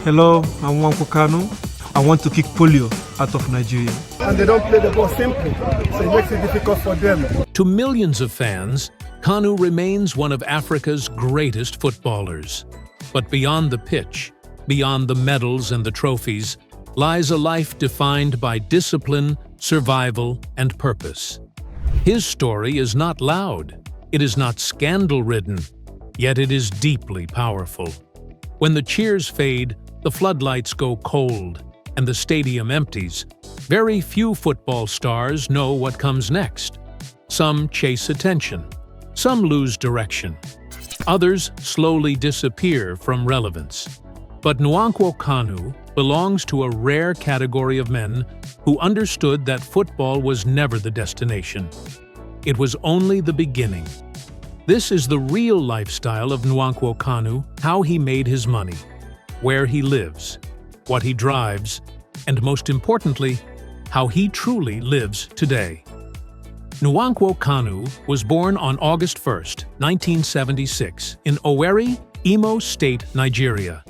Hello, I'm Nwankwo Kanu. I want to kick polio out of Nigeria. And they don't play the ball simply, so it makes it difficult for them. To millions of fans, Kanu remains one of Africa's greatest footballers. But beyond the pitch, beyond the medals and the trophies, lies a life defined by discipline, survival, and purpose. His story is not loud, it is not scandal-ridden, yet it is deeply powerful. When the cheers fade, the floodlights go cold, and the stadium empties, very few football stars know what comes next. Some chase attention, some lose direction, others slowly disappear from relevance. But Nwankwo Kanu belongs to a rare category of men who understood that football was never the destination. It was only the beginning. This is the real lifestyle of Nwankwo Kanu, how he made his money, where he lives, what he drives, and most importantly, how he truly lives today. Nwankwo Kanu was born on August 1, 1976, in Owerri, Imo State, Nigeria.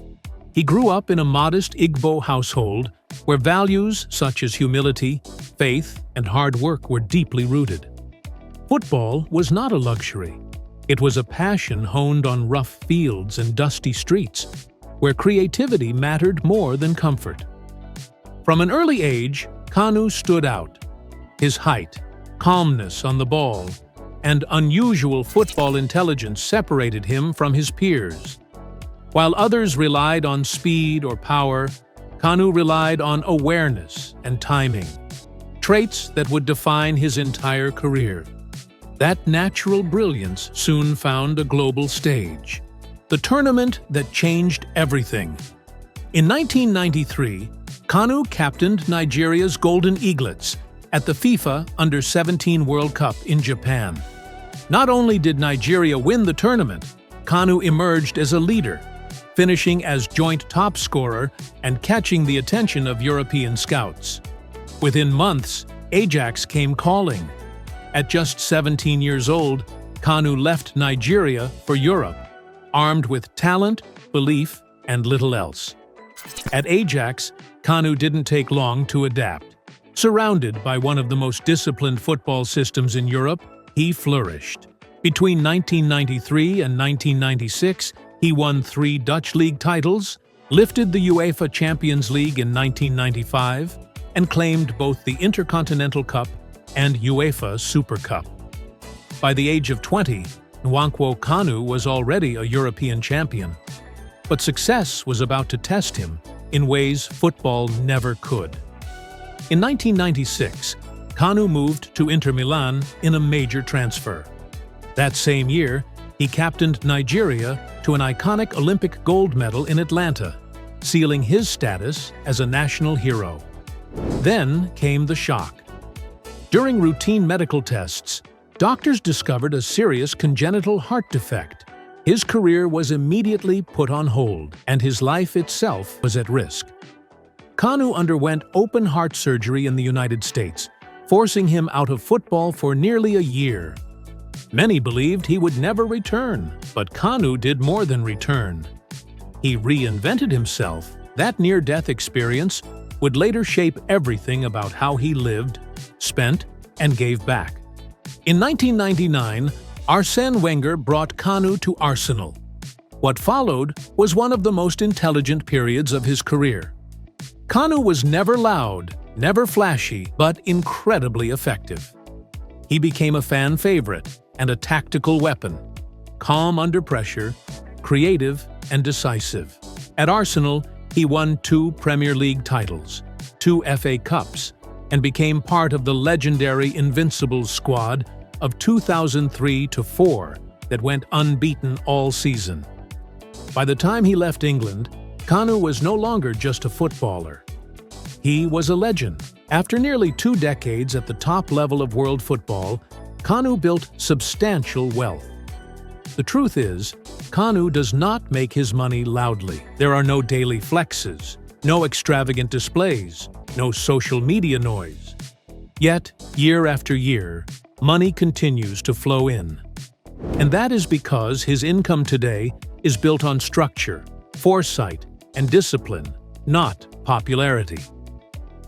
He grew up in a modest Igbo household where values such as humility, faith, and hard work were deeply rooted. Football was not a luxury. It was a passion honed on rough fields and dusty streets, where creativity mattered more than comfort. From an early age, Kanu stood out. His height, calmness on the ball, and unusual football intelligence separated him from his peers. While others relied on speed or power, Kanu relied on awareness and timing, traits that would define his entire career. That natural brilliance soon found a global stage. The tournament that changed everything. In 1993, Kanu captained Nigeria's Golden Eaglets at the FIFA Under-17 World Cup in Japan. Not only did Nigeria win the tournament, Kanu emerged as a leader, finishing as joint top scorer and catching the attention of European scouts. Within months, Ajax came calling. At just 17 years old, Kanu left Nigeria for Europe, armed with talent, belief, and little else. At Ajax, Kanu didn't take long to adapt. Surrounded by one of the most disciplined football systems in Europe, he flourished. Between 1993 and 1996, he won 3 Dutch league titles, lifted the UEFA Champions League in 1995, and claimed both the Intercontinental Cup and UEFA Super Cup. By the age of 20, Nwankwo Kanu was already a European champion. But success was about to test him in ways football never could. In 1996, Kanu moved to Inter Milan in a major transfer. That same year, he captained Nigeria to an iconic Olympic gold medal in Atlanta, sealing his status as a national hero. Then came the shock. During routine medical tests, doctors discovered a serious congenital heart defect. His career was immediately put on hold, and his life itself was at risk. Kanu underwent open heart surgery in the United States, forcing him out of football for nearly a year. Many believed he would never return, but Kanu did more than return. He reinvented himself. That near-death experience would later shape everything about how he lived, spent, and gave back. In 1999, Arsène Wenger brought Kanu to Arsenal. What followed was one of the most intelligent periods of his career. Kanu was never loud, never flashy, but incredibly effective. He became a fan favorite and a tactical weapon, calm under pressure, creative and decisive. At Arsenal, he won 2 Premier League titles, 2 FA Cups, and became part of the legendary Invincible squad of 2003-04 that went unbeaten all season. By the time he left England, Kanu was no longer just a footballer. He was a legend. After nearly 2 decades at the top level of world football, Kanu built substantial wealth. The truth is, Kanu does not make his money loudly. There are no daily flexes, no extravagant displays, no social media noise. Yet, year after year, money continues to flow in. And that is because his income today is built on structure, foresight, and discipline, not popularity.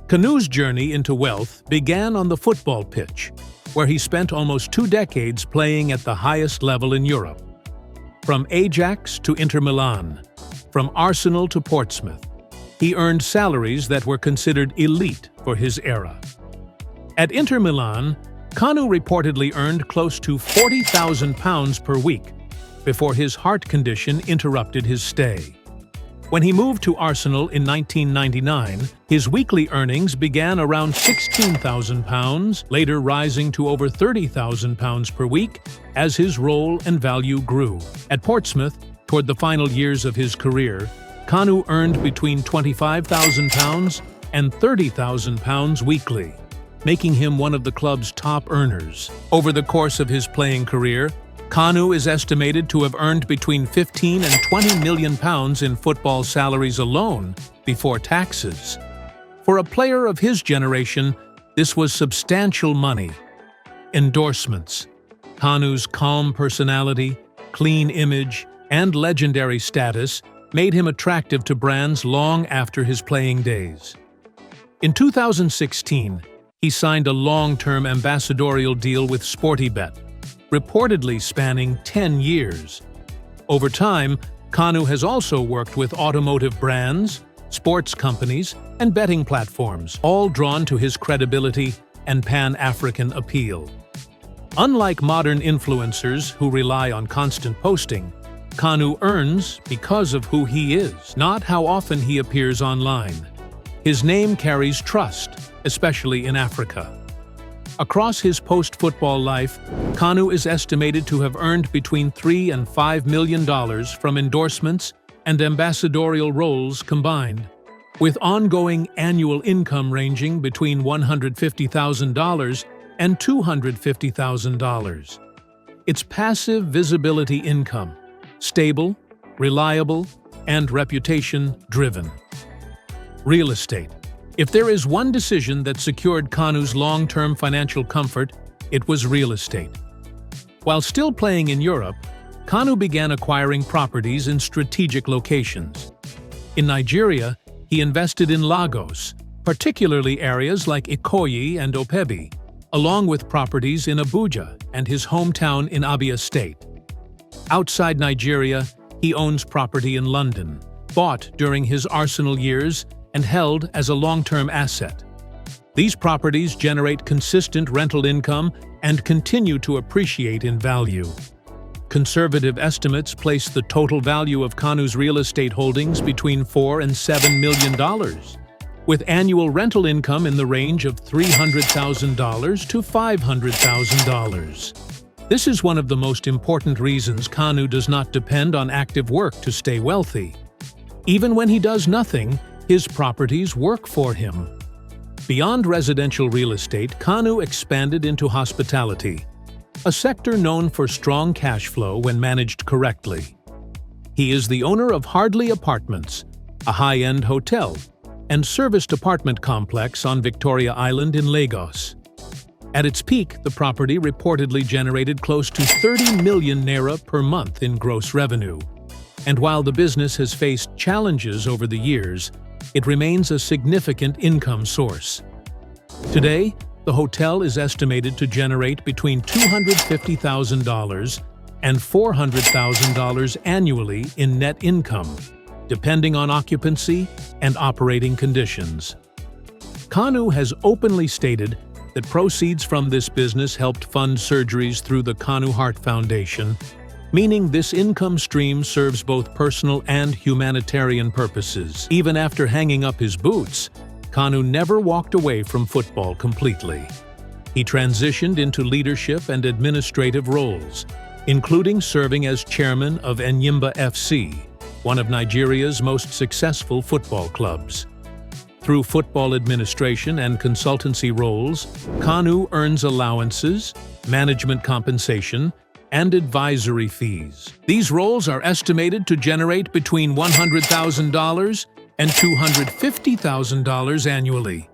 Kanu's journey into wealth began on the football pitch, where he spent almost 2 decades playing at the highest level in Europe. From Ajax to Inter Milan, from Arsenal to Portsmouth, he earned salaries that were considered elite for his era. At Inter Milan, Kanu reportedly earned close to £40,000 per week before his heart condition interrupted his stay. When he moved to Arsenal in 1999, his weekly earnings began around £16,000, later rising to over £30,000 per week as his role and value grew. At Portsmouth, toward the final years of his career, Kanu earned between £25,000 and £30,000 weekly, making him one of the club's top earners. Over the course of his playing career, Kanu is estimated to have earned between £15 and £20 million in football salaries alone before taxes. For a player of his generation, this was substantial money. Endorsements. Kanu's calm personality, clean image, and legendary status made him attractive to brands long after his playing days. In 2016, he signed a long-term ambassadorial deal with Sportybet, reportedly spanning 10 years. Over time, Kanu has also worked with automotive brands, sports companies, and betting platforms, all drawn to his credibility and Pan-African appeal. Unlike modern influencers who rely on constant posting, Kanu earns because of who he is, not how often he appears online. His name carries trust, especially in Africa. Across his post-football life, Kanu is estimated to have earned between $3 and $5 million from endorsements and ambassadorial roles combined, with ongoing annual income ranging between $150,000 and $250,000. It's passive visibility income, stable, reliable, and reputation-driven. Real estate. If there is one decision that secured Kanu's long-term financial comfort, it was real estate. While still playing in Europe, Kanu began acquiring properties in strategic locations. In Nigeria, he invested in Lagos, particularly areas like Ikoyi and Opebi, along with properties in Abuja and his hometown in Abia State. Outside Nigeria, he owns property in London, bought during his Arsenal years and held as a long-term asset. These properties generate consistent rental income and continue to appreciate in value. Conservative estimates place the total value of Kanu's real estate holdings between $4 and $7 million, with annual rental income in the range of $300,000 to $500,000. This is one of the most important reasons Kanu does not depend on active work to stay wealthy. Even when he does nothing, his properties work for him. Beyond residential real estate, Kanu expanded into hospitality, a sector known for strong cash flow when managed correctly. He is the owner of Hardley Apartments, a high-end hotel and serviced apartment complex on Victoria Island in Lagos. At its peak, the property reportedly generated close to 30 million naira per month in gross revenue. And while the business has faced challenges over the years, it remains a significant income source. Today, the hotel is estimated to generate between $250,000 and $400,000 annually in net income, depending on occupancy and operating conditions. Kanu has openly stated that proceeds from this business helped fund surgeries through the Kanu Heart Foundation, meaning this income stream serves both personal and humanitarian purposes. Even after hanging up his boots, Kanu never walked away from football completely. He transitioned into leadership and administrative roles, including serving as chairman of Enyimba FC, one of Nigeria's most successful football clubs. Through football administration and consultancy roles, Kanu earns allowances, management compensation, and advisory fees. These roles are estimated to generate between $100,000 and $250,000 annually,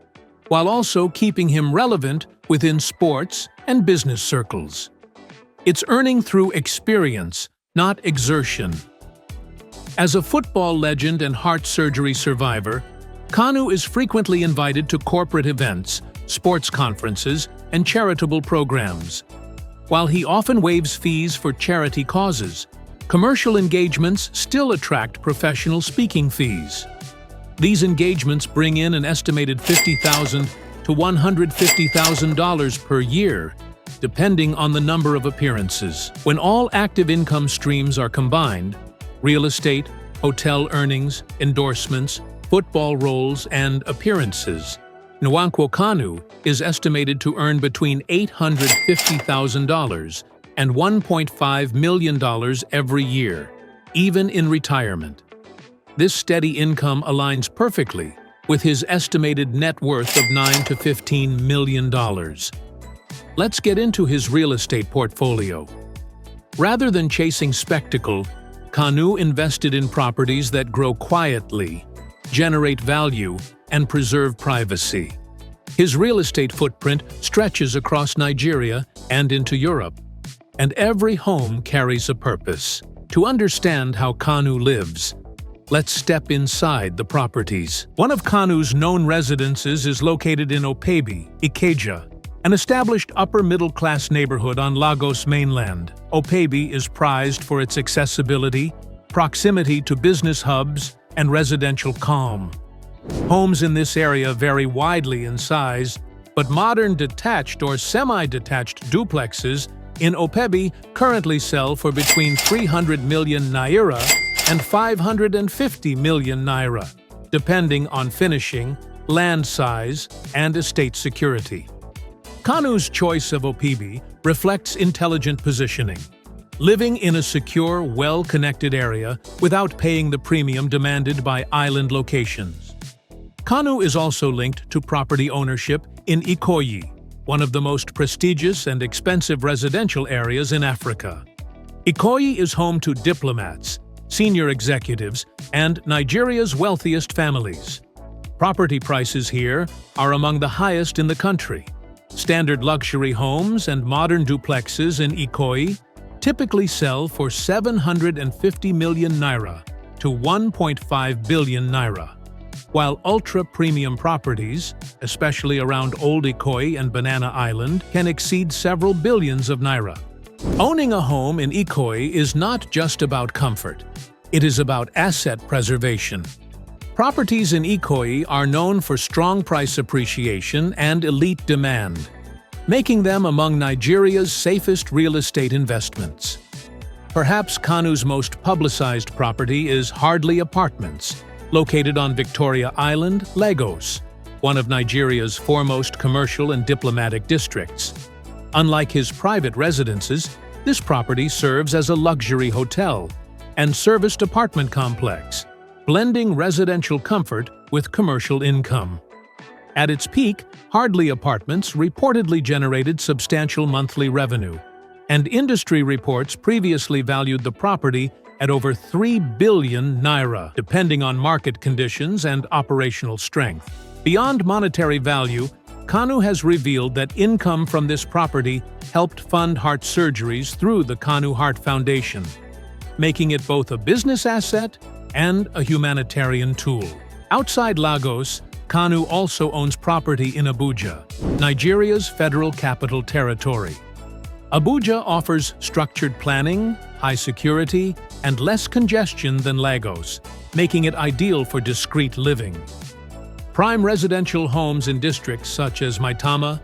while also keeping him relevant within sports and business circles. It's earning through experience, not exertion. As a football legend and heart surgery survivor, Kanu is frequently invited to corporate events, sports conferences, and charitable programs. While he often waives fees for charity causes, commercial engagements still attract professional speaking fees. These engagements bring in an estimated $50,000 to $150,000 per year, depending on the number of appearances. When all active income streams are combined, real estate, hotel earnings, endorsements, football roles, and appearances, Nwankwo Kanu is estimated to earn between $850,000 and $1.5 million every year, even in retirement. This steady income aligns perfectly with his estimated net worth of $9 to $15 million. Let's get into his real estate portfolio. Rather than chasing spectacle, Kanu invested in properties that grow quietly, generate value, and preserve privacy. His real estate footprint stretches across Nigeria and into Europe, and every home carries a purpose. To understand how Kanu lives, let's step inside the properties. One of Kanu's known residences is located in Opebi, Ikeja, an established upper-middle-class neighborhood on Lagos mainland. Opebi is prized for its accessibility, proximity to business hubs, and residential calm. Homes in this area vary widely in size, but modern detached or semi-detached duplexes in Opebi currently sell for between 300 million naira and 550 million naira, depending on finishing, land size, and estate security. Kanu's choice of Opebi reflects intelligent positioning, living in a secure, well-connected area without paying the premium demanded by island locations. Kanu is also linked to property ownership in Ikoyi, one of the most prestigious and expensive residential areas in Africa. Ikoyi is home to diplomats, senior executives, and Nigeria's wealthiest families. Property prices here are among the highest in the country. Standard luxury homes and modern duplexes in Ikoyi typically sell for 750 million naira to 1.5 billion naira, while ultra-premium properties, especially around Old Ikoyi and Banana Island, can exceed several billions of naira. Owning a home in Ikoyi is not just about comfort. It is about asset preservation. Properties in Ikoyi are known for strong price appreciation and elite demand, making them among Nigeria's safest real estate investments. Perhaps Kanu's most publicized property is Hardly Apartments, located on Victoria Island, Lagos, one of Nigeria's foremost commercial and diplomatic districts. Unlike his private residences, this property serves as a luxury hotel and serviced apartment complex, blending residential comfort with commercial income. At its peak, Hardly Apartments reportedly generated substantial monthly revenue, and industry reports previously valued the property at over 3 billion naira, depending on market conditions and operational strength. Beyond monetary value, Kanu has revealed that income from this property helped fund heart surgeries through the Kanu Heart Foundation, making it both a business asset and a humanitarian tool. Outside Lagos, Kanu also owns property in Abuja, Nigeria's federal capital territory. Abuja offers structured planning, high security, and less congestion than Lagos, making it ideal for discreet living. Prime residential homes in districts such as Maitama,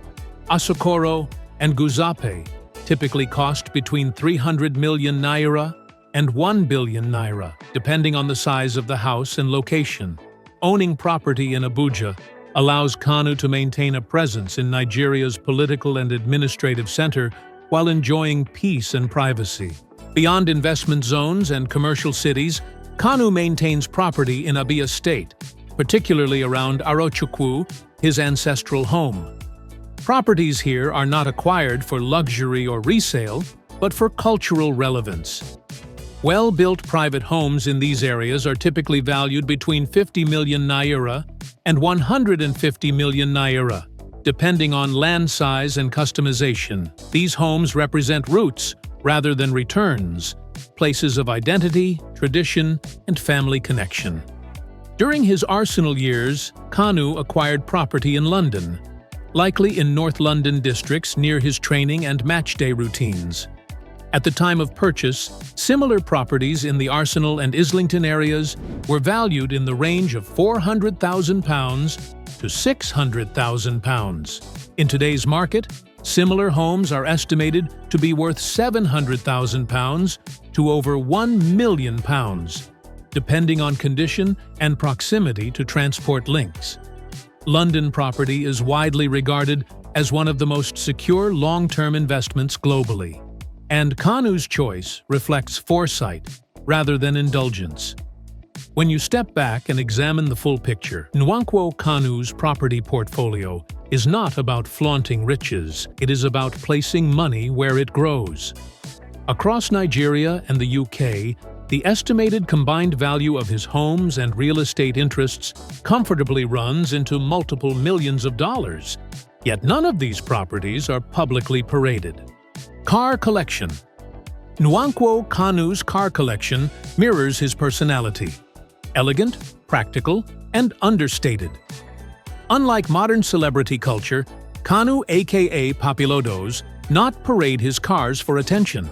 Asokoro, and Guzape typically cost between 300 million naira and 1 billion naira, depending on the size of the house and location. Owning property in Abuja allows Kanu to maintain a presence in Nigeria's political and administrative center while enjoying peace and privacy. Beyond investment zones and commercial cities, Kanu maintains property in Abia State, particularly around Arochukwu, his ancestral home. Properties here are not acquired for luxury or resale, but for cultural relevance. Well-built private homes in these areas are typically valued between 50 million naira and 150 million naira, depending on land size and customization. These homes represent roots rather than returns, places of identity, tradition, and family connection. During his Arsenal years, Kanu acquired property in London, likely in North London districts near his training and matchday routines. At the time of purchase, similar properties in the Arsenal and Islington areas were valued in the range of £400,000 to £600,000. In today's market, similar homes are estimated to be worth £700,000 to over £1 million, depending on condition and proximity to transport links. London property is widely regarded as one of the most secure long-term investments globally. And Kanu's choice reflects foresight rather than indulgence. When you step back and examine the full picture, Nwankwo Kanu's property portfolio is not about flaunting riches, it is about placing money where it grows. Across Nigeria and the UK, the estimated combined value of his homes and real estate interests comfortably runs into multiple millions of dollars. Yet none of these properties are publicly paraded. Car collection. Nwankwo Kanu's car collection mirrors his personality. Elegant, practical, and understated. Unlike modern celebrity culture, Kanu aka Papilodo's not parade his cars for attention.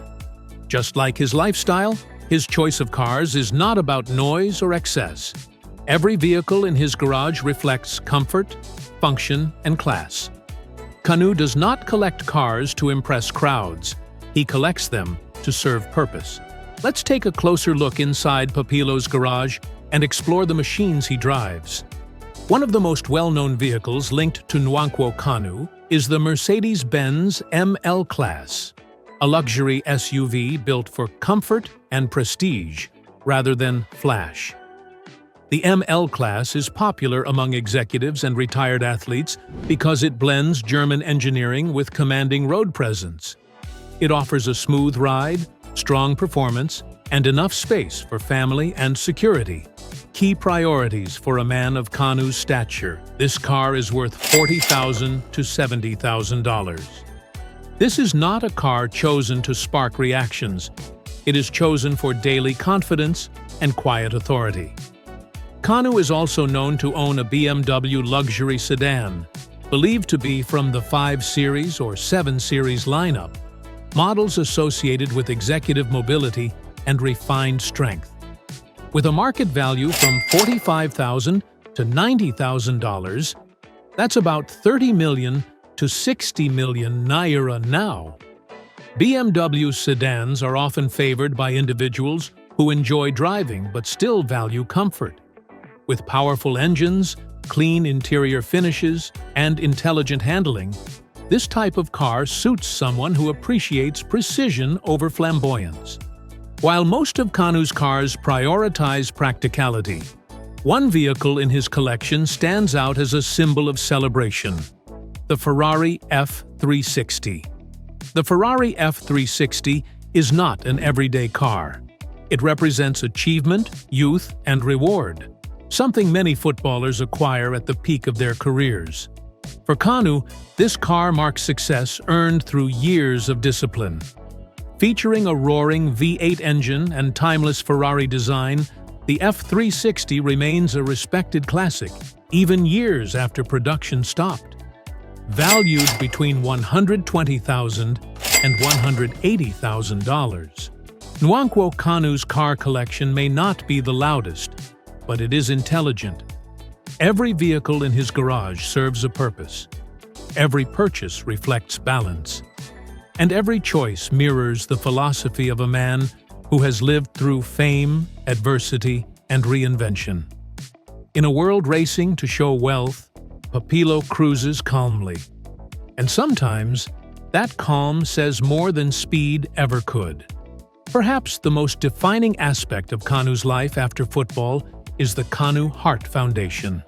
Just like his lifestyle, his choice of cars is not about noise or excess. Every vehicle in his garage reflects comfort, function, and class. Kanu does not collect cars to impress crowds. He collects them to serve purpose. Let's take a closer look inside Papilo's garage and explore the machines he drives. One of the most well-known vehicles linked to Nwankwo Kanu is the Mercedes-Benz ML Class, a luxury SUV built for comfort and prestige rather than flash. The ML Class is popular among executives and retired athletes because it blends German engineering with commanding road presence. It offers a smooth ride, strong performance, and enough space for family and security. Key priorities for a man of Kanu's stature. This car is worth $40,000 to $70,000. This is not a car chosen to spark reactions. It is chosen for daily confidence and quiet authority. Kanu is also known to own a BMW luxury sedan, believed to be from the 5 Series or 7 Series lineup, models associated with executive mobility and refined strength. With a market value from $45,000 to $90,000, that's about 30 million to 60 million naira now. BMW sedans are often favored by individuals who enjoy driving but still value comfort. With powerful engines, clean interior finishes, and intelligent handling, this type of car suits someone who appreciates precision over flamboyance. While most of Kanu's cars prioritize practicality, one vehicle in his collection stands out as a symbol of celebration: the Ferrari F360. The Ferrari F360 is not an everyday car. It represents achievement, youth, and reward, something many footballers acquire at the peak of their careers. For Kanu, this car marks success earned through years of discipline. Featuring a roaring V8 engine and timeless Ferrari design, the F360 remains a respected classic, even years after production stopped. Valued between $120,000 and $180,000. Nwankwo Kanu's car collection may not be the loudest, but it is intelligent. Every vehicle in his garage serves a purpose. Every purchase reflects balance. And every choice mirrors the philosophy of a man who has lived through fame, adversity, and reinvention. In a world racing to show wealth, Papilo cruises calmly. And sometimes, that calm says more than speed ever could. Perhaps the most defining aspect of Kanu's life after football is the Kanu Heart Foundation.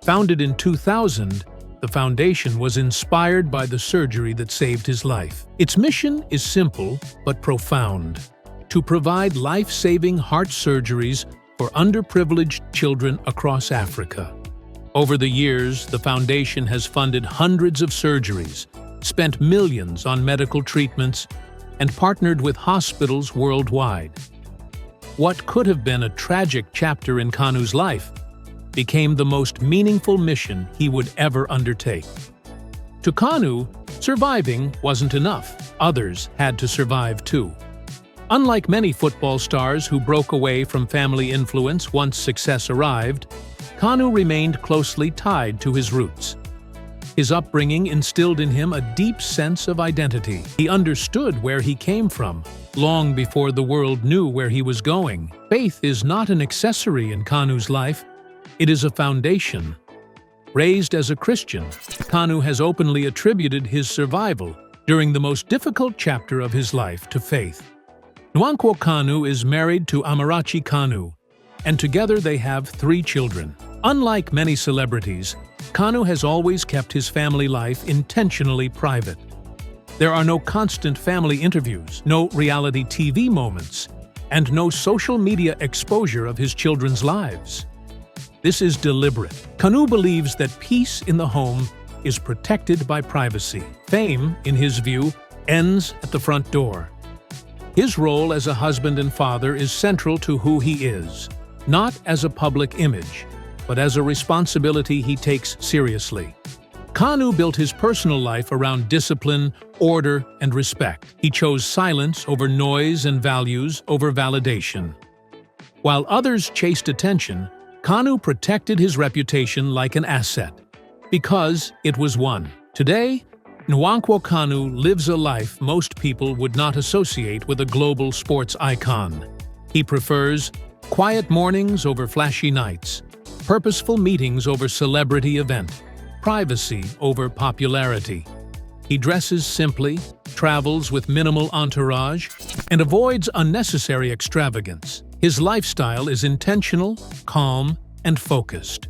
Founded in 2000, the foundation was inspired by the surgery that saved his life. Its mission is simple but profound: to provide life-saving heart surgeries for underprivileged children across Africa. Over the years, the foundation has funded hundreds of surgeries, spent millions on medical treatments, and partnered with hospitals worldwide. What could have been a tragic chapter in Kanu's life became the most meaningful mission he would ever undertake. To Kanu, surviving wasn't enough. Others had to survive too. Unlike many football stars who broke away from family influence once success arrived, Kanu remained closely tied to his roots. His upbringing instilled in him a deep sense of identity. He understood where he came from, long before the world knew where he was going. Faith is not an accessory in Kanu's life, it is a foundation. Raised as a Christian, Kanu has openly attributed his survival during the most difficult chapter of his life to faith. Nwankwo Kanu is married to Amarachi Kanu, and together they have 3 children. Unlike many celebrities, Kanu has always kept his family life intentionally private. There are no constant family interviews, no reality TV moments, and no social media exposure of his children's lives. This is deliberate. Kanu believes that peace in the home is protected by privacy. Fame, in his view, ends at the front door. His role as a husband and father is central to who he is, not as a public image, but as a responsibility he takes seriously. Kanu built his personal life around discipline, order, and respect. He chose silence over noise and values over validation. While others chased attention, Kanu protected his reputation like an asset, because it was one. Today, Nwankwo Kanu lives a life most people would not associate with a global sports icon. He prefers quiet mornings over flashy nights, purposeful meetings over celebrity event, privacy over popularity. He dresses simply, travels with minimal entourage, and avoids unnecessary extravagance. His lifestyle is intentional, calm, and focused.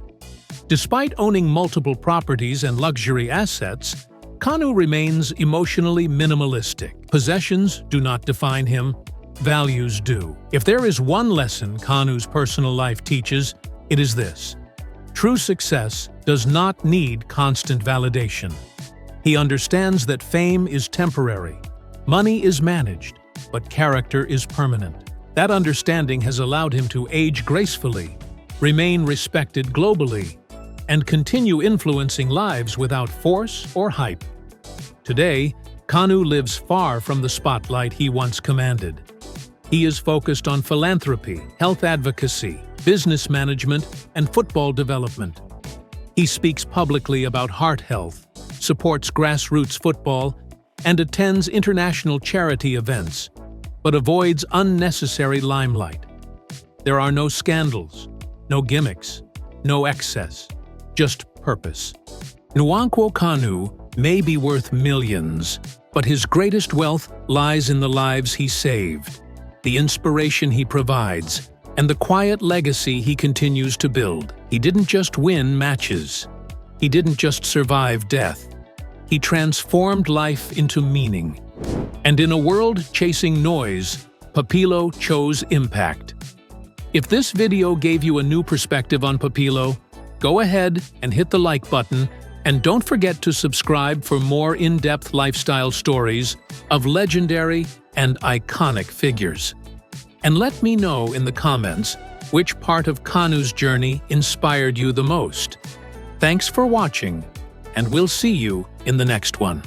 Despite owning multiple properties and luxury assets, Kanu remains emotionally minimalistic. Possessions do not define him, values do. If there is one lesson Kanu's personal life teaches, it is this: true success does not need constant validation. He understands that fame is temporary, money is managed, but character is permanent. That understanding has allowed him to age gracefully, remain respected globally, and continue influencing lives without force or hype. Today, Kanu lives far from the spotlight he once commanded. He is focused on philanthropy, health advocacy, business management, and football development. He speaks publicly about heart health, supports grassroots football, and attends international charity events, but avoids unnecessary limelight. There are no scandals, no gimmicks, no excess, just purpose. Nwankwo Kanu may be worth millions, but his greatest wealth lies in the lives he saved, the inspiration he provides, and the quiet legacy he continues to build. He didn't just win matches. He didn't just survive death. He transformed life into meaning. And in a world chasing noise, Papilo chose impact. If this video gave you a new perspective on Papilo, go ahead and hit the like button, and don't forget to subscribe for more in-depth lifestyle stories of legendary and iconic figures. And let me know in the comments which part of Kanu's journey inspired you the most. Thanks for watching, and we'll see you in the next one.